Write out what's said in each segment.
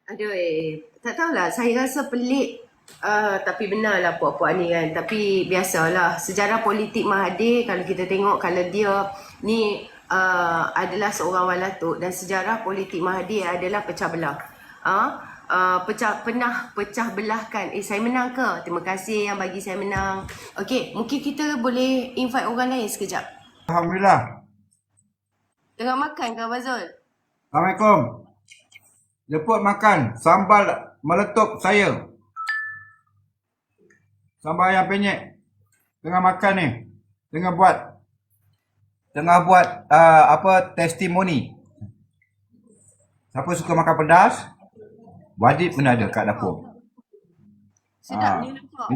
Aduh, tak tahulah. Saya rasa pelik. Tapi benarlah puak-puak ni kan. Tapi biasalah. Sejarah politik Mahathir, kalau kita tengok, kalau dia ni adalah seorang walatuk, dan sejarah politik Mahathir adalah pecah belah. Pernah pecah belahkan. Saya menang ke? Terima kasih yang bagi saya menang. Okey, mungkin kita boleh invite orang lain sekejap. Alhamdulillah. Tengah makan ke Abang Zul? Assalamualaikum. Jemput makan sambal meletup saya. Sambal ayam penyet. Tengah makan ni. Tengah buat testimoni. Siapa suka makan pedas, wajib kena ada kat dapur. Sedap ni nampak.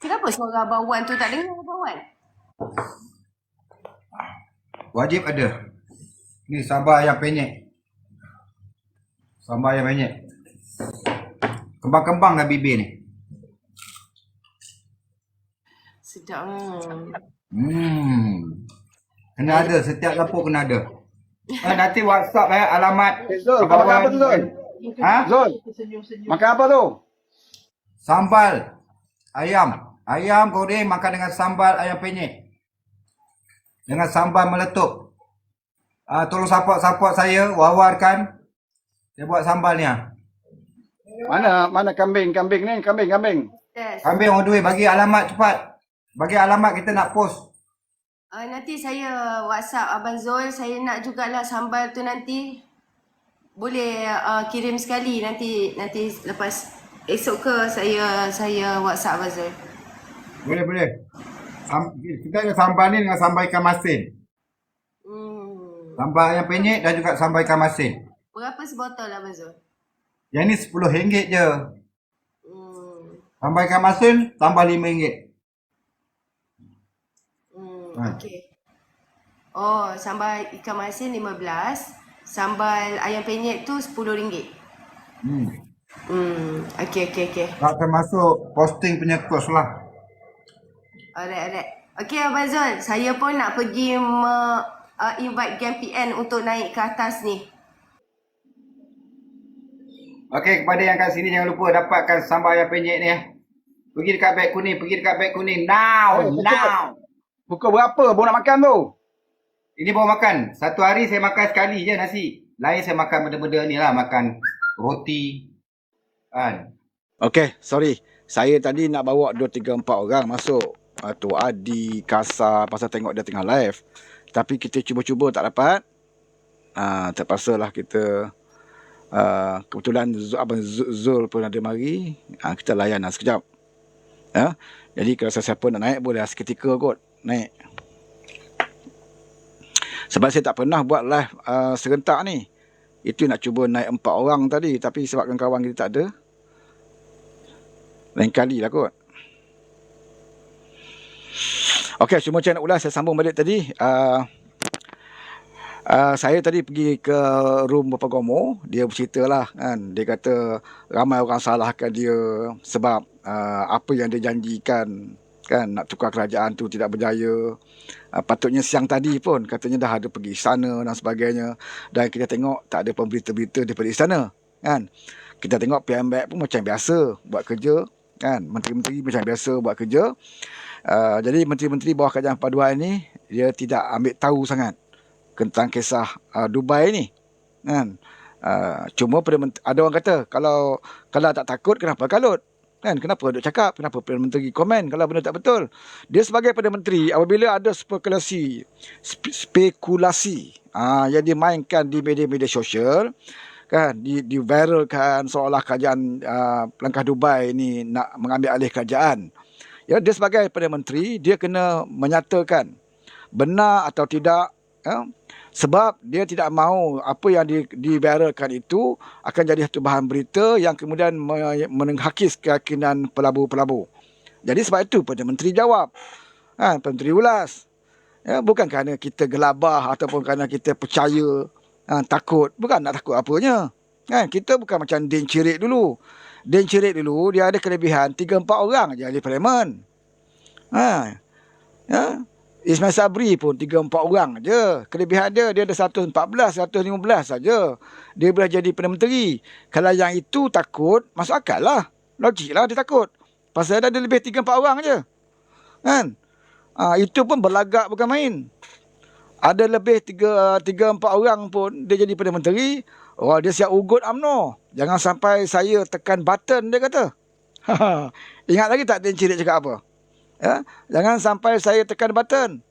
Kenapa suara Abang Wan tu tak dengar Abang Wan? Wajib ada. Ni sambal ayam penyet. Sambal ayam penyet. Kembang-kembang dah bibir ni. Sedap. Kena ada, setiap dapur kena ada. Nanti WhatsApp alamat. Zul, kau makan apa tu Zul? Zul, makan apa tu? Sambal ayam. Ayam goreng makan dengan sambal ayam penyet. Dengan sambal meletup. Tolong support saya, wawarkan. Saya buat sambal ni. Mana kambing ni? Kambing. Yes. Kambing on the way, bagi alamat cepat. Bagi alamat, kita nak post. Nanti saya WhatsApp Abang Zul. Saya nak jugalah sambal tu nanti. Boleh kirim sekali nanti lepas esok ke saya WhatsApp Abang Zul. Boleh. Kita ada sambal ni dengan sambal ikan masin. Sambal ayam penyet dan juga sambal ikan masin. Berapa sebotol Abang Zul? Yang ni RM10 je. Sambal ikan masin tambah RM5. Okey. Oh, sambal ikan masin 15, sambal ayam penyet tu RM10. Okey. Tak termasuk posting punya kos lah. Alright. Okey Abang Zul, saya pun nak pergi invite Game PN untuk naik ke atas ni. Okey, kepada yang kat sini jangan lupa dapatkan sambal ayam penyet ni. Pergi dekat beg kuning. Now. Pukul berapa baru nak makan tu? Ini baru makan. Satu hari saya makan sekali je nasi. Lain saya makan benda-benda ni lah. Makan roti. Kan. Okay, sorry. Saya tadi nak bawa 2, 3, 4 orang masuk. Tu Adi, Kasa, pasal tengok dia tengah live. Tapi kita cuba-cuba tak dapat. Terpaksa lah kita... kebetulan Abang Zul pun ada mari. Kita layan lah sekejap. Jadi kalau siapa nak naik boleh seketika kot naik. Sebab saya tak pernah buat live serentak ni. Itu nak cuba naik 4 orang tadi. Tapi sebabkan kawan kita tak ada, lain kali lah kot. Okey, cuma macam nak ulas, saya sambung balik tadi. Saya tadi pergi ke room Bapa Gomo. Dia bercerita lah kan. Dia kata ramai orang salahkan dia sebab apa yang dia janjikan kan, nak tukar kerajaan tu tidak berjaya. Patutnya siang tadi pun katanya dah ada pergi istana dan sebagainya. Dan kita tengok tak ada pemberita-berita daripada istana kan. Kita tengok PMBAC pun macam biasa buat kerja kan. Menteri-menteri macam biasa buat kerja. Jadi menteri-menteri bawah kerajaan paduan ni dia tidak ambil tahu sangat tentang kisah Dubai ni kan. Cuma ada orang kata kalau tak takut kenapa kalut kan, kenapa duk cakap, kenapa Perdana Menteri komen kalau benda tak betul. Dia sebagai Perdana Menteri, apabila ada spekulasi yang dimainkan di media-media sosial kan, diviralkan seolah kerajaan langkah Dubai ni nak mengambil alih kerajaan. Ya, dia sebagai Perdana Menteri, dia kena menyatakan benar atau tidak. Sebab dia tidak mahu apa yang diviralkan itu akan jadi satu bahan berita yang kemudian menghakis keyakinan pelabur-pelabur. Jadi sebab itu Perdana Menteri jawab. Perdana Menteri ulas. Bukan kerana kita gelabah ataupun kerana kita percaya, takut. Bukan nak takut apanya. Kita bukan macam Din Cirik dulu. Din Cirik dulu dia ada kelebihan 3-4 orang je ahli parlimen. Ismail Sabri pun 3-4 orang je. Kelebihan dia ada 114, 115 saja. Dia boleh jadi Perdana Menteri. Kalau yang itu takut, masuk akal lah. Logik lah dia takut. Pasal ada lebih 3-4 orang je. Kan? Itu pun berlagak bukan main. Ada lebih 3-4 orang pun dia jadi Perdana Menteri. Oh, dia siap ugut UMNO. Jangan sampai saya tekan button, dia kata. Ingat lagi tak Din Cirit cakap apa? Ya? Jangan sampai saya tekan button.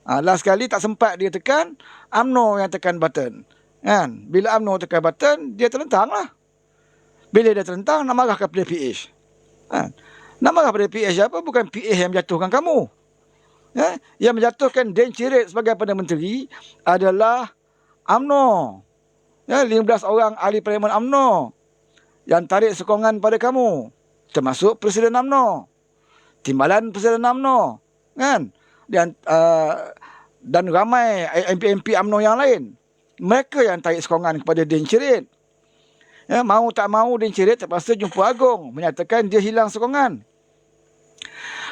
Last kali tak sempat dia tekan, UMNO yang tekan button. Kan? Bila UMNO tekan button, dia terlentang lah. Bila dia terlentang, nak marah kepada PH. Kan? Nak marah kepada PH apa? Bukan PH yang menjatuhkan kamu. Ya? Yang menjatuhkan Din Cirit sebagai Perdana Menteri adalah UMNO. Ya, 15 orang ahli parlimen UMNO yang tarik sokongan pada kamu. Termasuk Presiden UMNO. Timbalan Presiden UMNO, kan? Dan ramai MP-MP UMNO yang lain. Mereka yang tarik sokongan kepada Din Cirit. Ya, mau tak mau Din Cirit terpaksa jumpa Agong menyatakan dia hilang sokongan.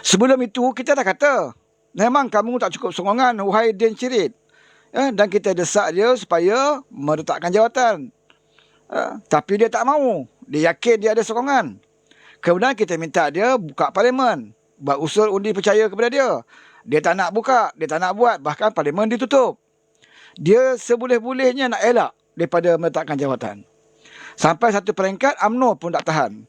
Sebelum itu kita dah kata, memang kamu tak cukup sokongan wahai Din Cirit. Ya, dan kita desak dia supaya meletakkan jawatan. Tapi dia tak mau. Dia yakin dia ada sokongan. Kemudian kita minta dia buka parlimen. Buat usul undi percaya kepada dia. Dia tak nak buka, dia tak nak buat. Bahkan parlimen ditutup. Dia seboleh-bolehnya nak elak daripada meletakkan jawatan. Sampai satu peringkat UMNO pun tak tahan.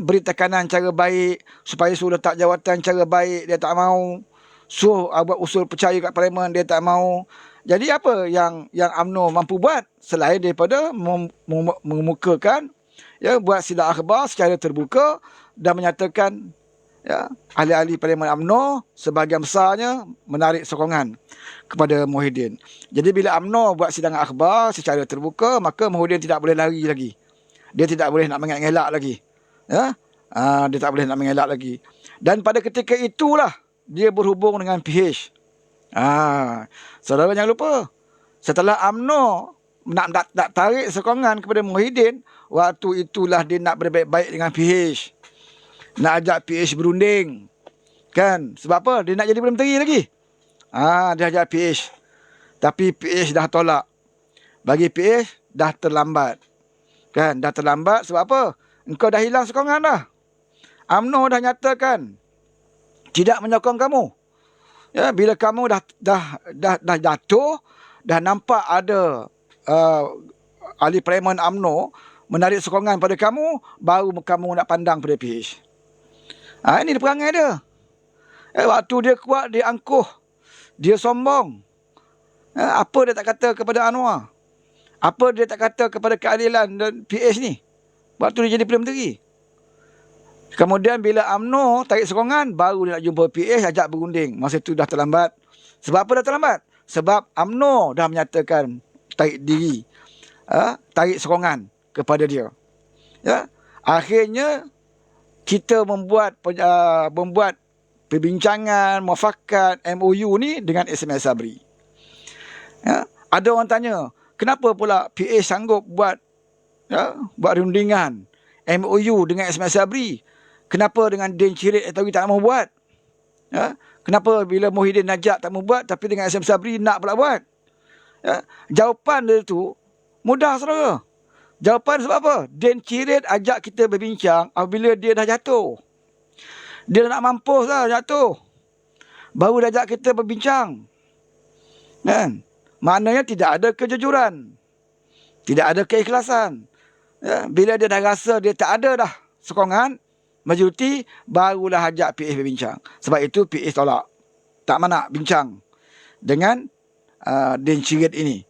Beri tekanan cara baik supaya suruh letak jawatan cara baik, dia tak mau. Suruh buat usul percaya kat parlimen, dia tak mau. Jadi apa yang UMNO mampu buat selain daripada mengemukakan, buat sidang akhbar secara terbuka dan menyatakan ahli-ahli parlimen UMNO sebahagian besarnya menarik sokongan kepada Muhyiddin. Jadi bila UMNO buat sidang akhbar secara terbuka, maka Muhyiddin tidak boleh lari lagi. Dia tidak boleh nak mengelak lagi. Dia tak boleh nak mengelak lagi. Dan pada ketika itulah dia berhubung dengan PH. Saudara jangan lupa, setelah UMNO nak tarik sokongan kepada Muhyiddin, waktu itulah dia nak berbaik-baik dengan PH. Nak ajak PH berunding. Kan? Sebab apa? Dia nak jadi Perdana Menteri lagi. Dia ajak PH. Tapi PH dah tolak. Bagi PH, dah terlambat. Kan? Dah terlambat sebab apa? Engkau dah hilang sokongan dah. UMNO dah nyatakan tidak menyokong kamu. Ya, bila kamu dah jatuh, dah nampak ada ahli parlimen UMNO menarik sokongan pada kamu, baru kamu nak pandang pada PH. Ini perangai dia. Waktu dia kuat, dia angkuh. Dia sombong. Apa dia tak kata kepada Anwar? Apa dia tak kata kepada keadilan dan PH ni? Waktu dia jadi Perdana Menteri. Kemudian bila UMNO tarik sokongan, baru dia nak jumpa PH, ajak berunding. Masa itu dah terlambat. Sebab apa dah terlambat? Sebab UMNO dah menyatakan tarik diri. Tarik sokongan kepada dia. Ya. Akhirnya, kita membuat perbincangan, muafakat, MOU ni dengan Ismail Sabri. Ada orang tanya, kenapa pula PA sanggup buat rundingan MOU dengan Ismail Sabri? Kenapa dengan Din Cirit atau tak mau buat? Kenapa bila Muhyiddin Najak tak mau buat, tapi dengan Ismail Sabri nak pula buat? Jawapan dia tu mudah, saudara. Jawapan sebab apa? Din Cirit ajak kita berbincang apabila dia dah jatuh. Dia dah nak mampus lah jatuh. Baru dah ajak kita berbincang. Kan? Maknanya tidak ada kejujuran. Tidak ada keikhlasan. Bila dia dah rasa dia tak ada dah sokongan majoriti, barulah ajak PH berbincang. Sebab itu PH tolak. Tak nak bincang dengan Din Cirit ini.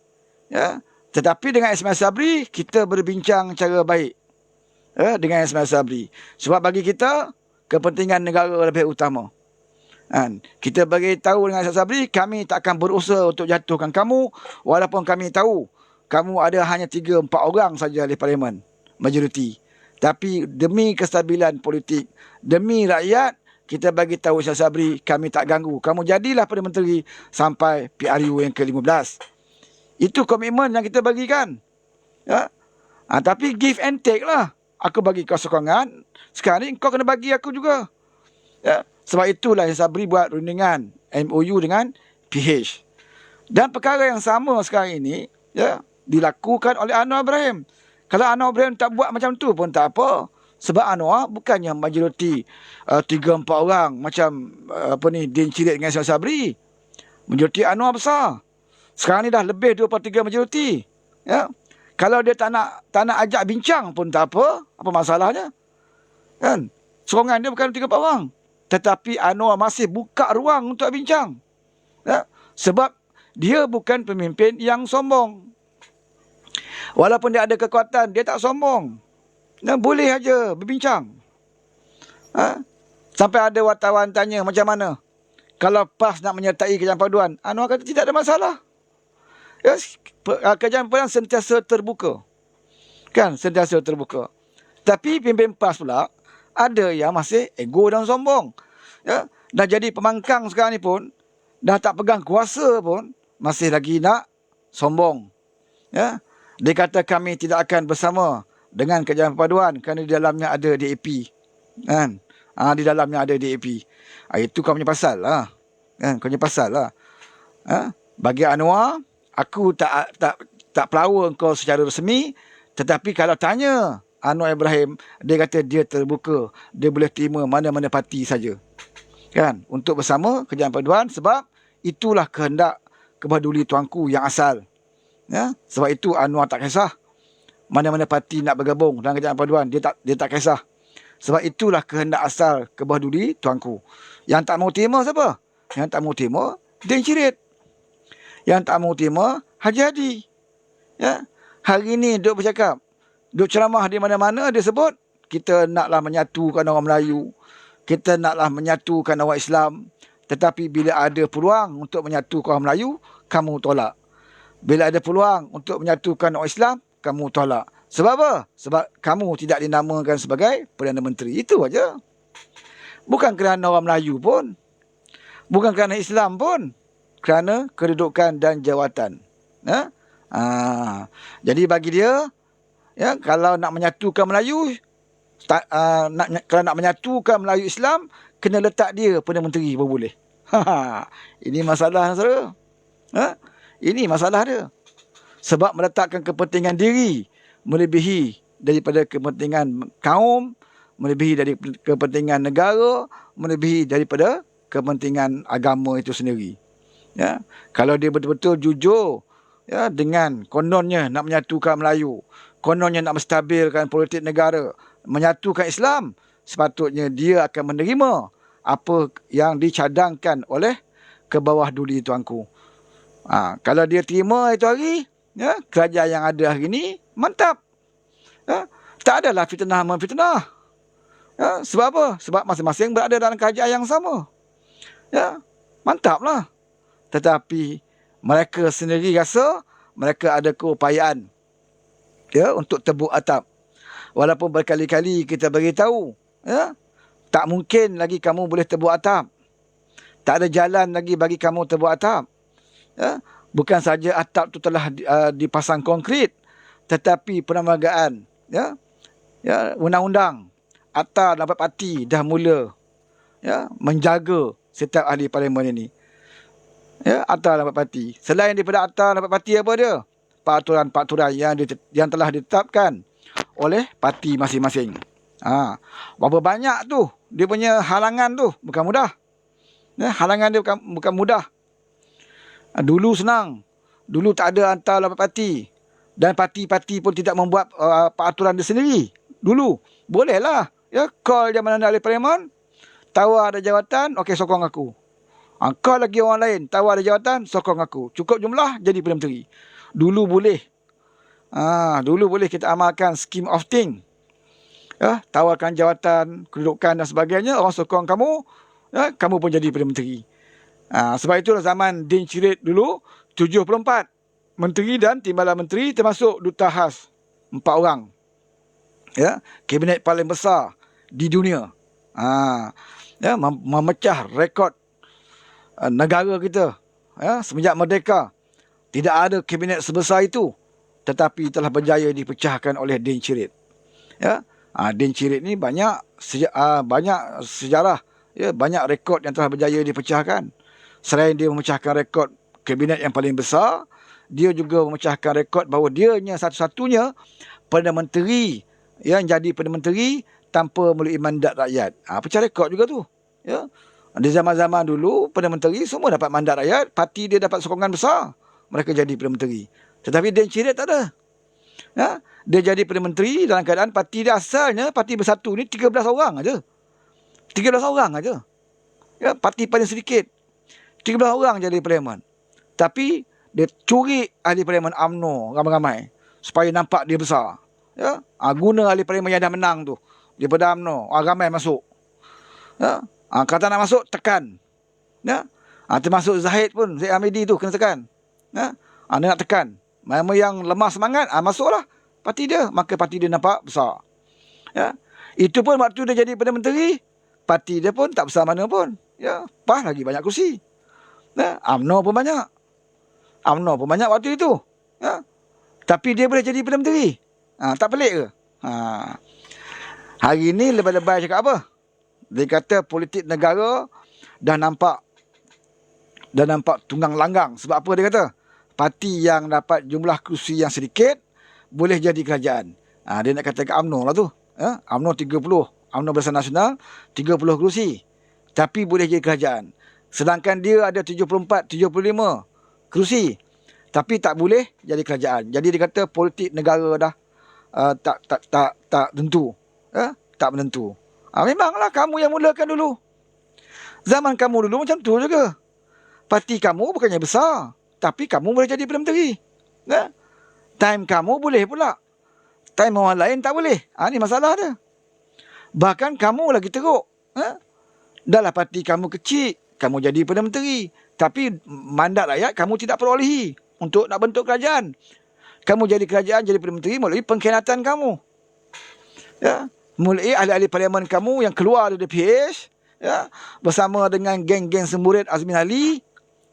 Tetapi dengan Ismail Sabri, kita berbincang cara baik. Dengan Ismail Sabri. Sebab bagi kita, kepentingan negara lebih utama. Kita bagi tahu dengan Ismail Sabri, kami tak akan berusaha untuk jatuhkan kamu, walaupun kami tahu, kamu ada hanya 3-4 orang saja di parlimen, majoriti. Tapi demi kestabilan politik, demi rakyat, kita bagi tahu Ismail Sabri, kami tak ganggu. Kamu jadilah Perdana Menteri sampai PRU yang ke-15. Itu komitmen yang kita bagikan. Tapi give and take lah. Aku bagi kau sokongan, sekarang ni kau kena bagi aku juga. Sebab itulah Sabri buat rundingan MOU dengan PH. Dan perkara yang sama sekarang ini ya dilakukan oleh Anwar Ibrahim. Kalau Anwar Ibrahim tak buat macam tu pun tak apa. Sebab Anwar bukannya majoriti 3-4 orang macam Din Cirit dengan Ismail Sabri. Majoriti Anwar besar. Sekarang ni dah lebih 2/3 majoriti. Ya. Kalau dia tak nak ajak bincang pun tak apa. Apa masalahnya? Kan? Sokongan dia bukan 3-4 orang. Tetapi Anwar masih buka ruang untuk bincang. Ya. Sebab dia bukan pemimpin yang sombong. Walaupun dia ada kekuatan, dia tak sombong. Ya, boleh aja berbincang. Ha? Sampai ada wartawan tanya macam mana kalau PAS nak menyertai kerajaan paduan. Anwar kata tidak ada masalah. Ya, kerajaan paduan sentiasa terbuka. Kan, sentiasa terbuka. Tapi pimpin PAS pula ada yang masih ego dan sombong. Ya, dah jadi pemangkang sekarang ni pun, dah tak pegang kuasa pun, masih lagi nak sombong. Ya, dia kata kami tidak akan bersama dengan kerajaan perpaduan kerana di dalamnya ada DAP. Kan? Di dalamnya ada DAP. Itu kau punya pasal lah. Kan? Kau punya pasal lah. Bagi Anwar, aku tak pelawa kau secara resmi, tetapi kalau tanya Anwar Ibrahim, dia kata dia terbuka. Dia boleh terima mana-mana parti saja. Kan? Untuk bersama kerajaan perpaduan sebab itulah kehendak Kebahaduli Tuanku yang asal. Ya? Sebab itu Anwar tak kisah mana-mana parti nak bergabung dalam kerajaan perpaduan. Dia tak kisah. Sebab itulah kehendak asal Kebahaduli Tuanku. Yang tak mau terima siapa? Yang tak mau terima Din Cirit. Yang tak mau terima Haji Hadi. Ya? Hari ni duk bercakap, duk ceramah di mana-mana, dia sebut kita naklah menyatukan orang Melayu. Kita naklah menyatukan orang Islam. Tetapi bila ada peluang untuk menyatukan orang Melayu, kamu tolak. Bila ada peluang untuk menyatukan orang Islam, kamu tolak. Sebab apa? Sebab kamu tidak dinamakan sebagai Perdana Menteri. Itu aja. Bukan kerana orang Melayu pun. Bukan kerana Islam pun. Kerana kedudukan dan jawatan. Ya? Jadi bagi dia, ya, kalau nak menyatukan Melayu, kalau nak menyatukan Melayu Islam, kena letak dia Perdana Menteri baru boleh. Ini masalah saudara. Ini masalah dia. Sebab meletakkan kepentingan diri melebihi daripada kepentingan kaum, melebihi dari kepentingan negara, melebihi daripada kepentingan agama itu sendiri. Ya, kalau dia betul-betul jujur, ya, dengan kononnya nak menyatukan Melayu, kononnya nak menstabilkan politik negara, menyatukan Islam, sepatutnya dia akan menerima apa yang dicadangkan oleh Kebahaduli Tuanku. Kalau dia terima itu hari, ya, kerajaan yang ada hari ini mantap. Ya, tak adalah fitnah memfitnah. Ya, sebab apa? Sebab masing-masing berada dalam kerajaan yang sama. Ya, mantaplah. Tetapi mereka sendiri rasa mereka ada keupayaan, ya, untuk tebuk atap. Walaupun berkali-kali kita beritahu, ya, tak mungkin lagi kamu boleh tebuk atap. Tak ada jalan lagi bagi kamu tebuk atap. Ya, bukan saja atap itu telah dipasang konkrit, tetapi perlembagaan, ya, undang-undang, Akta 8 Parti dah mula, ya, menjaga setiap ahli parlimen ini. Ya, Akta 8 Parti. Selain daripada Akta 8 Parti, apa dia? Peraturan-peraturan yang telah ditetapkan oleh parti masing-masing. Berapa banyak tu dia punya halangan tu, bukan mudah. Ya, halangan dia bukan mudah. Dulu senang. Dulu tak ada Akta 8 Parti. Dan parti-parti pun tidak membuat peraturan dia sendiri. Dulu bolehlah, ya, call dia mana ahli parlimen, tawar ada jawatan, okey, sokong aku. Call lagi orang lain, tawar ada jawatan, sokong aku. Cukup jumlah, jadi Perdana Menteri. Dulu boleh. Dulu boleh kita amalkan scheme of thing. Ya, tawarkan jawatan, kedudukan dan sebagainya, orang sokong kamu, ya, kamu pun jadi Perdana Menteri. Sebab itulah zaman Din Cirit dulu, 74 menteri dan timbalan menteri, termasuk Duta Khas 4 orang. Ya, kabinet paling besar di dunia. Ya, memecah rekod negara kita, ya, semenjak merdeka. Tidak ada kabinet sebesar itu, tetapi telah berjaya dipecahkan oleh Din Cirit. Ya, Din Cirit ni banyak sejarah, ya, banyak rekod yang telah berjaya dipecahkan. Selain dia memecahkan rekod kabinet yang paling besar, dia juga memecahkan rekod bahawa dianya satu-satunya Perdana Menteri yang jadi Perdana Menteri tanpa melalui mandat rakyat. Pecah rekod juga tu. Ya. Di zaman-zaman dulu, Perdana Menteri semua dapat mandat rakyat, parti dia dapat sokongan besar. Mereka jadi Perdana Menteri. Tetapi Din Cirit tak ada. Ya. Dia jadi Perdana Menteri dalam keadaan parti dia asalnya, Parti Bersatu ni 13 orang aja. 13 orang aja. Ya, parti paling sedikit. 13 orang jadi parlimen. Tapi dia curi ahli parlimen UMNO ramai-ramai supaya nampak dia besar. Ya, guna ahli parlimen yang dah menang tu daripada UMNO, ramai masuk. Ya, kata nak masuk tekan. Ya, termasuk Zahid pun, Zahid Hamidi tu kena tekan. Ya, dia nak tekan. Mereka yang lemah semangat, masuklah parti dia, maka parti dia nampak besar. Ya, itu pun waktu dia jadi Perdana Menteri, parti dia pun tak besar mana pun. Ya, PAS lagi banyak kursi. Ya, UMNO pun banyak. UMNO pun banyak waktu itu. Ya. Tapi dia boleh jadi Perdana Menteri. Tak pelik ke? Hari ni lebay-lebay cakap apa? Dia kata politik negara dah nampak tunggang langgang. Sebab apa dia kata? Parti yang dapat jumlah kursi yang sedikit boleh jadi kerajaan. Dia nak kata ke UMNO lah tu. Ya? UMNO 30. UMNO Barisan Nasional 30 kursi. Tapi boleh jadi kerajaan. Sedangkan dia ada 74, 75 kerusi. Tapi tak boleh jadi kerajaan. Jadi dia kata politik negara dah tak tentu. Tak menentu. Memanglah kamu yang mulakan dulu. Zaman kamu dulu macam tu juga. Parti kamu bukannya besar. Tapi kamu boleh jadi Perdana Menteri. Time kamu boleh pula. Time orang lain tak boleh. Ni masalah dia. Bahkan kamu lagi teruk. Dahlah parti kamu kecil, kamu jadi Perdana Menteri. Tapi mandat rakyat kamu tidak perolehi untuk nak bentuk kerajaan. Kamu jadi kerajaan, jadi Perdana Menteri melalui pengkhianatan kamu. Ya, melalui ahli-ahli parlimen kamu yang keluar dari PH, ya, bersama dengan geng-geng semburit Azmin Ali.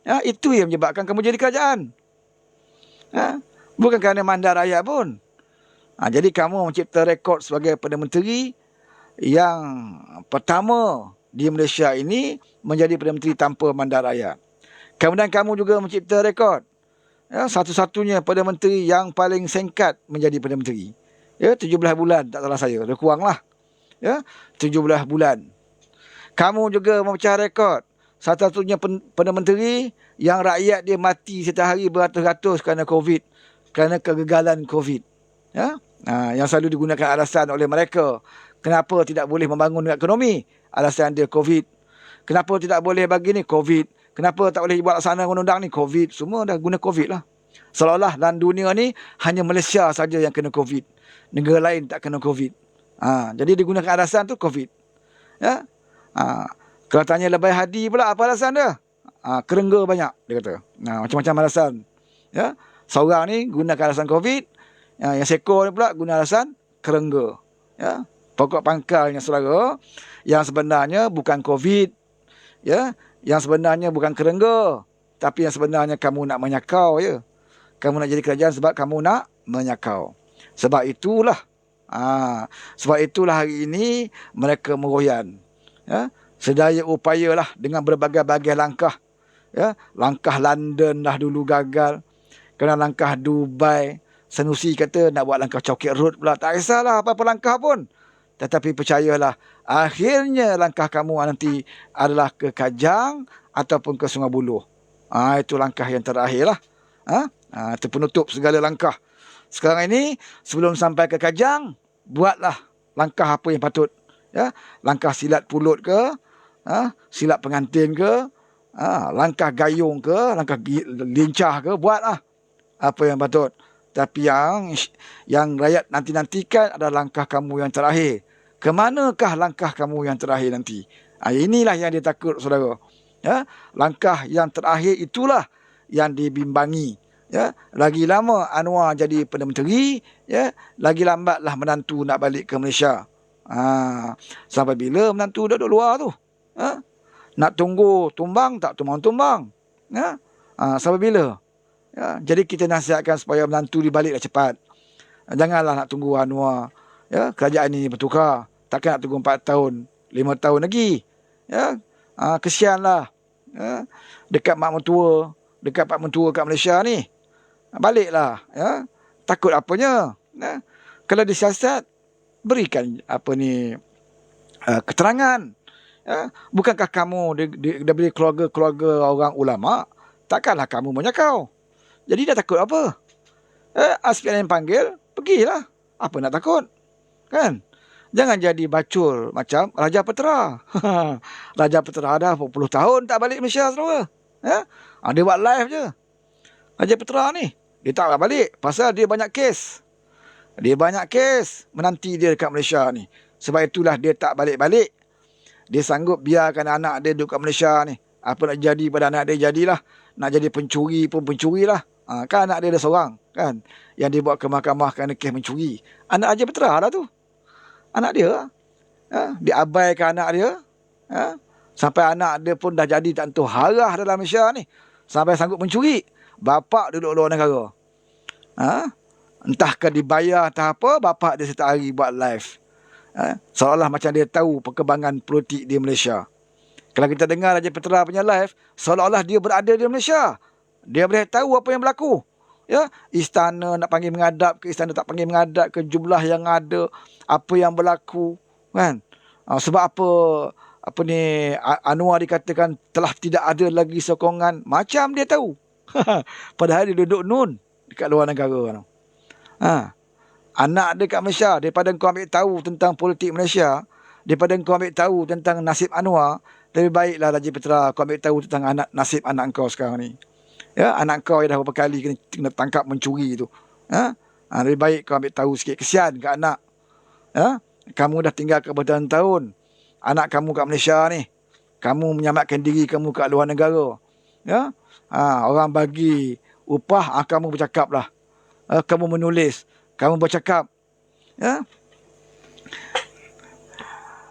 Ya, itu yang menyebabkan kamu jadi kerajaan. Ya, bukan kerana mandat rakyat pun. Jadi kamu mencipta rekod sebagai Perdana Menteri yang pertama di Malaysia ini menjadi Perdana Menteri tanpa mandat rakyat. Kemudian kamu juga mencipta rekod. Ya, satu-satunya Perdana Menteri yang paling singkat menjadi Perdana Menteri. Ya, 17 bulan tak salah saya. Lebih kuranglah. Ya, 17 bulan. Kamu juga memecah rekod. Satu-satunya Perdana Menteri yang rakyat dia mati setiap hari beratus-ratus kerana COVID. Kerana kegagalan COVID. Ya, yang selalu digunakan alasan oleh mereka. Kenapa tidak boleh membangun ekonomi? Alasan dia COVID. Kenapa tidak boleh bagi ni? COVID. Kenapa tak boleh buat laksana undang-undang ni? COVID. Semua dah guna COVID lah. Seolah-olah dalam dunia ni hanya Malaysia saja yang kena COVID. Negara lain tak kena COVID. Jadi digunakan alasan tu COVID. Ya. Kalau tanya Lebay Hadi pula, apa alasan dia? Kerengga banyak, dia kata. Macam-macam alasan. Ya. Seorang ni gunakan alasan COVID. Yang sekor ni pula guna alasan kerengga. Ya. Pokok pangkalnya saudara, yang sebenarnya bukan COVID. Ya. Yang sebenarnya bukan kerengga. Tapi yang sebenarnya kamu nak menyakau. Ya. Kamu nak jadi kerajaan sebab kamu nak menyakau. Sebab itulah. Sebab itulah hari ini mereka meroyan. Ya. Sedaya upayalah dengan berbagai-bagai langkah. Ya. Langkah London dah dulu gagal. Kena langkah Dubai. Sanusi kata nak buat langkah Chocolate Road pula. Tak kisahlah apa-apa langkah pun. Tetapi percayalah, akhirnya langkah kamu nanti adalah ke Kajang ataupun ke Sungai Buloh. Itu langkah yang terakhir lah. Itu penutup segala langkah. Sekarang ini, sebelum sampai ke Kajang, buatlah langkah apa yang patut. Ya? Langkah silat pulut ke, silat pengantin ke, langkah gayung ke, langkah lincah ke, buatlah apa yang patut. Tapi yang rakyat nanti-nantikan adalah langkah kamu yang terakhir. Kemanakah langkah kamu yang terakhir nanti? Inilah yang dia takut, saudara. Ya? Langkah yang terakhir itulah yang dibimbangi. Ya? Lagi lama Anwar jadi Perdana Menteri, ya? Lagi lambatlah menantu nak balik ke Malaysia. Sampai bila menantu duduk luar tu? Nak tunggu tumbang tak tumbang-tumbang? Ya? Sampai bila? Ya, jadi kita nasihatkan supaya menantu dibaliklah cepat. Janganlah nak tunggu Anwar. Ya, kerajaan ini bertukar. Takkan nak tunggu 4 tahun, 5 tahun lagi. Ya, kesianlah dekat mak mentua, dekat pak mentua kat Malaysia ni. Baliklah, takut apanya. Kalau disiasat, berikan keterangan. Bukankah kamu daripada keluarga-keluarga orang ulama, takkanlah kamu menyakau. Jadi dah takut apa? SPNM panggil, pergilah. Apa nak takut? Kan? Jangan jadi bacul macam Raja Petera. Raja Petera dah 40 tahun tak balik Malaysia saudara. Dia buat live je. Raja Petera ni, dia tak balik pasal dia banyak kes. Dia banyak kes menanti dia dekat Malaysia ni. Sebab itulah dia tak balik-balik. Dia sanggup biarkan anak dia duduk kat Malaysia ni. Apa nak jadi pada anak dia, jadilah. Nak jadi pencuri pun pencurilah. Kan anak dia ada seorang. Kan? Yang dia bawa ke mahkamah kerana kes mencuri. Anak Raja Petera lah tu. Anak dia. Dia abaikan anak dia. Sampai anak dia pun dah jadi tak tentu harah dalam Malaysia ni. Sampai sanggup mencuri. Bapak duduk luar negara. Entahkah dibayar atau apa, bapak dia setiap hari buat live. Seolah-olah macam dia tahu perkembangan politik di Malaysia. Kalau kita dengar Raja Petera punya live, seolah-olah dia berada di Malaysia. Dia boleh tahu apa yang berlaku. Istana nak panggil menghadap ke, istana tak panggil menghadap ke, jumlah yang ada, apa yang berlaku, kan? Sebab apa ni, Anwar dikatakan telah tidak ada lagi sokongan, macam dia tahu. Padahal dia duduk nun dekat luar negara. Anak dia kat Malaysia, daripada kau ambil tahu tentang politik Malaysia, daripada kau ambil tahu tentang nasib Anwar, lebih baiklah Raja Petera kau ambil tahu tentang nasib anak kau sekarang ni. Anak kau yang dah beberapa kali kena tangkap mencuri tu. Lebih baik kau ambil tahu sikit. Kesian kat anak. Kamu dah tinggal ke bertahun-tahun. Anak kamu kat Malaysia ni. Kamu menyelamatkan diri kamu kat luar negara. Orang bagi upah, kamu bercakap lah. Kamu menulis. Kamu bercakap.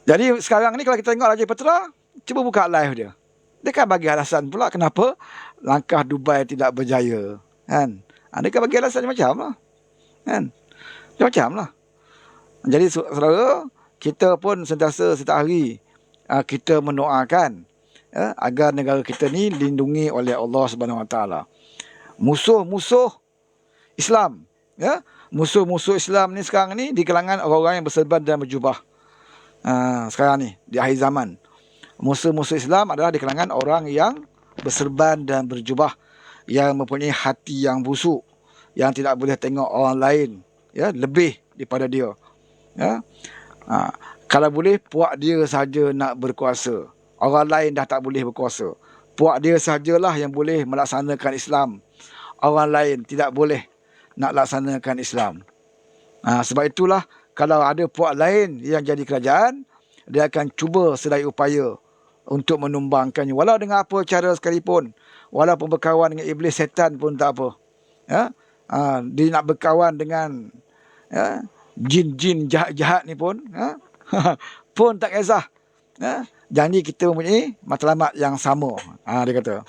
Jadi sekarang ni kalau kita tengok Raja Petera, cuba buka live dia. Dia kan bagi alasan pula kenapa langkah Dubai tidak berjaya. Kan? Dia kan bagi alasan macam lah. Kan? Macam lah. Jadi saudara, kita pun sentiasa setiap hari kita mendoakan agar negara kita ni lindungi oleh Allah Subhanahu Wa Taala. Musuh-musuh Islam, musuh-musuh Islam ni sekarang ni di kalangan orang-orang yang berserban dan berjubah. Sekarang ni di akhir zaman, musuh-musuh Islam adalah di kalangan orang yang berserban dan berjubah, yang mempunyai hati yang busuk, yang tidak boleh tengok orang lain lebih daripada dia. Kalau boleh, puak dia saja nak berkuasa. Orang lain dah tak boleh berkuasa. Puak dia sajalah yang boleh melaksanakan Islam. Orang lain tidak boleh nak laksanakan Islam. Sebab itulah kalau ada puak lain yang jadi kerajaan, dia akan cuba sedaya upaya untuk menumbangkannya. Walau dengan apa cara sekalipun. Walaupun berkawan dengan iblis setan pun tak apa. Dia nak berkawan dengan jin-jin jahat-jahat ni pun pun tak kisah. Janji kita mempunyai matlamat yang sama. Dia kata.